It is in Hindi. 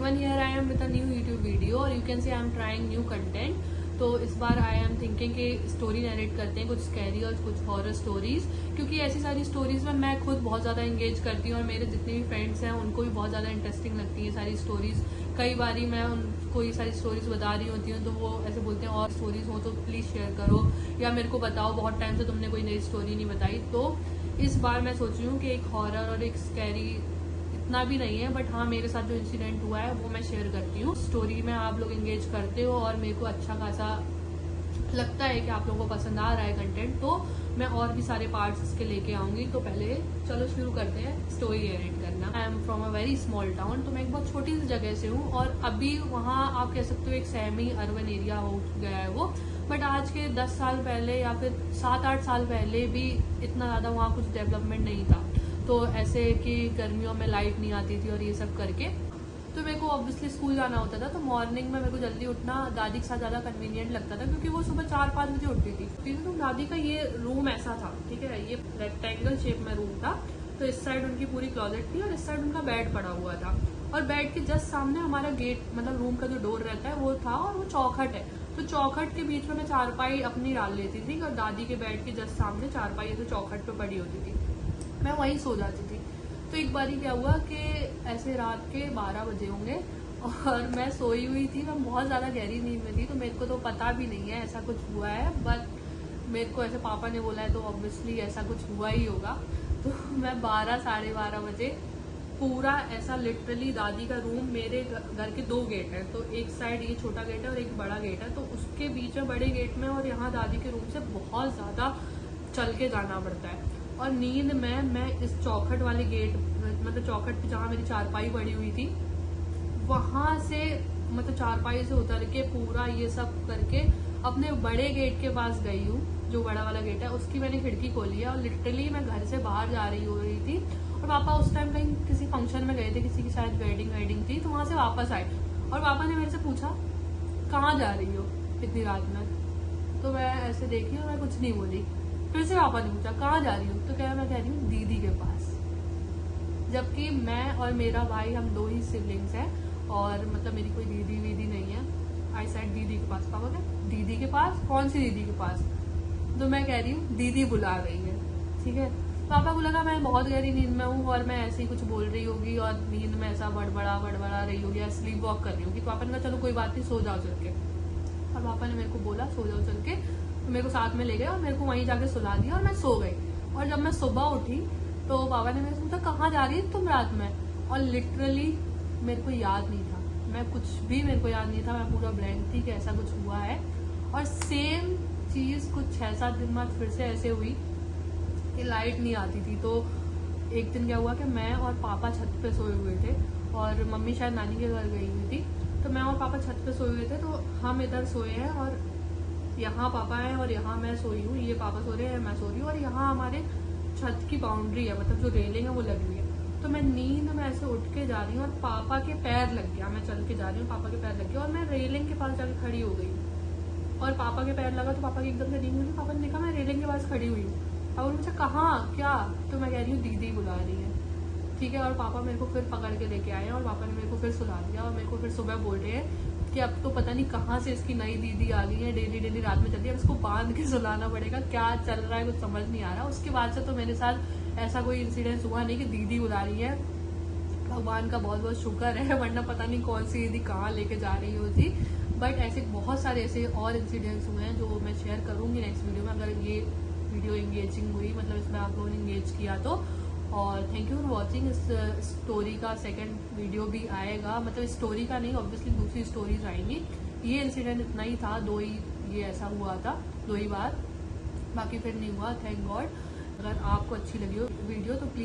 everyone, here I am with a new YouTube video और you can say I am trying new content। तो इस बार आई एम थिंकिंग कि स्टोरी नरेट करते हैं, कुछ स्कैरी और कुछ हॉरर स्टोरीज, क्योंकि ऐसी सारी स्टोरीज में मैं खुद बहुत ज़्यादा एंगेज करती हूँ और मेरे जितने भी फ्रेंड्स हैं उनको भी बहुत ज़्यादा इंटरेस्टिंग लगती है सारी स्टोरीज। कई बारी मैं उनको ये सारी स्टोरीज बता रही होती हूँ तो वो ऐसे बोलते हैं और स्टोरीज हो तो प्लीज़ शेयर करो या मेरे को बताओ, बहुत टाइम से तुमने कोई नई स्टोरी नहीं बताई। तो इस बार मैं सोच रही हूँ कि एक हॉरर और एक स्कैरी, इतना भी नहीं है बट हाँ मेरे साथ जो इंसिडेंट हुआ है वो मैं शेयर करती हूँ। स्टोरी में आप लोग एंगेज करते हो और मेरे को अच्छा खासा लगता है कि आप लोगों को पसंद आ रहा है कंटेंट, तो मैं और भी सारे पार्ट्स इसके लेके आऊंगी। तो पहले चलो शुरू करते हैं स्टोरी नरेट करना। I am from a very small town, तो मैं एक बहुत छोटी सी जगह से हूँ और अभी वहाँ आप कह सकते हो एक सेमी अर्बन एरिया हो गया है वो, बट आज के 10 साल पहले या फिर 7-8 साल पहले भी इतना ज़्यादा वहाँ कुछ डेवलपमेंट नहीं था। तो ऐसे कि गर्मियों में लाइट नहीं आती थी और ये सब करके, तो मेरे को ऑब्वियसली स्कूल जाना होता था। तो मॉर्निंग में मेरे को जल्दी उठना दादी के साथ ज़्यादा कन्वीनियंट लगता था क्योंकि वो सुबह 4-5 बजे उठती थी। तो दादी का ये रूम ऐसा था, ठीक है, ये रेक्टेंगल शेप में रूम था। तो इस साइड उनकी पूरी क्लॉजेट थी और इस साइड उनका बेड पड़ा हुआ था और बेड के जस्ट सामने हमारा गेट, मतलब रूम का जो डोर रहता है वो था और वो चौखट है। तो चौखट के बीच में मैं चारपाई अपनी डाल लेती थी और दादी के बेड के जस्ट सामने चारपाई ऐसे चौखट पे पड़ी होती थी, मैं वहीं सो जाती थी। तो एक बारी क्या हुआ कि ऐसे रात के 12 बजे होंगे और मैं सोई हुई थी, मैं बहुत ज़्यादा गहरी नींद में थी, तो मेरे को तो पता भी नहीं है ऐसा कुछ हुआ है, बट मेरे को ऐसे पापा ने बोला है तो ऑब्वियसली ऐसा कुछ हुआ ही होगा। तो मैं 12-12:30 बजे पूरा ऐसा लिटरली, दादी का रूम, मेरे घर के 2 गेट हैं, तो एक साइड ये छोटा गेट है और एक बड़ा गेट है, तो उसके बीच में बड़े गेट में और यहाँ दादी के रूम से बहुत ज़्यादा चल के जाना पड़ता है। और नींद में मैं इस चौखट वाले गेट, मतलब चौखट पे जहाँ मेरी चारपाई पड़ी हुई थी वहां से, मतलब चारपाई से उतर के पूरा ये सब करके अपने बड़े गेट के पास गई हूँ, जो बड़ा वाला गेट है उसकी मैंने खिड़की खोली है और लिटरली मैं घर से बाहर जा रही थी और पापा उस टाइम कहीं किसी फंक्शन में गए थे, किसी की शायद वेडिंग थी, तो वहां से वापस आए और पापा ने मेरे से पूछा कहाँ जा रही हो इतनी रात में। तो मैं ऐसे देखी और मैं कुछ नहीं बोली। फिर से पापा ने पूछा कहाँ जा रही हूँ, तो क्या मैं कह रही हूँ दीदी के पास, जबकि मैं और मेरा भाई हम 2 ही सिबलिंग्स हैं और मतलब मेरी कोई दीदी वीदी नहीं है। आई साइड दीदी के पास। पापा क्या दीदी के पास, कौन सी दीदी के पास? तो मैं कह रही हूँ दीदी बुला रही है, ठीक है। पापा को लगा मैं बहुत गहरी नींद में हूँ और मैं ऐसे ही कुछ बोल रही होगी और नींद में ऐसा बड़बड़ा रही होगी या स्लीप वॉक कर रही होगी। तो पापा ने कहा चलो कोई बात नहीं, सो जाओ चल के। और पापा ने मेरे को बोला सो जाओ चल के, तो मेरे को साथ में ले गए और मेरे को वहीं जाके सुला दिया और मैं सो गई। और जब मैं सुबह उठी तो पापा ने मेरे से पूछा कहाँ जा रही है तुम रात में, और लिटरली मेरे को याद नहीं था, मैं कुछ भी, मेरे को याद नहीं था, मैं पूरा ब्लैंक थी कि ऐसा कुछ हुआ है। और सेम चीज कुछ 6-7 दिन बाद फिर से ऐसे हुई कि लाइट नहीं आती थी। तो एक दिन क्या हुआ कि मैं और पापा छत पे सोए हुए थे और मम्मी शायद नानी के घर गई हुई थी, तो मैं और पापा छत पे सोए हुए थे। तो हम इधर सोए हैं और यहाँ पापा है और यहाँ मैं सोई हूँ, ये पापा सो रहे हैं, मैं सो रही हूँ और यहाँ हमारे छत की बाउंड्री है, मतलब जो रेलिंग है वो लगी हुई है। तो मैं नींद में ऐसे उठ के जा रही हूँ और पापा के पैर लग गया, मैं चल के जा रही हूँ, पापा के पैर लग गया और मैं रेलिंग के पास जाके खड़ी हो गई और पापा के पैर लगा तो पापा की एकदम से नींद हुई। पापा ने देखा मैं रेलिंग के पास खड़ी हुई हूँ। पापा ने पूछा कहाँ क्या, तो मैं कह रही हूँ दीदी बुला रही है, ठीक है। और पापा मेरे को फिर पकड़ के लेके आए और पापा ने मेरे को फिर सुला दिया और मेरे को फिर सुबह बोल रहे हैं कि अब तो पता नहीं कहाँ से इसकी नई दीदी आ गई है, डेली रात में चलती है, अब इसको बांध के सुलाना पड़ेगा, क्या चल रहा है कुछ समझ नहीं आ रहा। उसके बाद से तो मेरे साथ ऐसा कोई इंसिडेंस हुआ नहीं कि दीदी बुला रही है, भगवान का बहुत बहुत शुक्र है, वरना पता नहीं कौन सी दीदी कहाँ लेके जा रही होती। बट ऐसे बहुत सारे ऐसे और इंसिडेंट्स हुए हैं जो मैं शेयर करूंगी नेक्स्ट वीडियो में, अगर ये वीडियो एंगेजिंग हुई, मतलब इसमें आप लोगों ने एंगेज किया तो। और थैंक यू फॉर वॉचिंग। इस स्टोरी का सेकंड वीडियो भी आएगा, मतलब स्टोरी का नहीं, ऑब्वियसली दूसरी स्टोरीज आएंगी। ये इंसिडेंट इतना ही था, 2 ही ये ऐसा हुआ था, 2 ही बार, बाकी फिर नहीं हुआ, थैंक गॉड। अगर आपको अच्छी लगी हो वीडियो तो प्लीज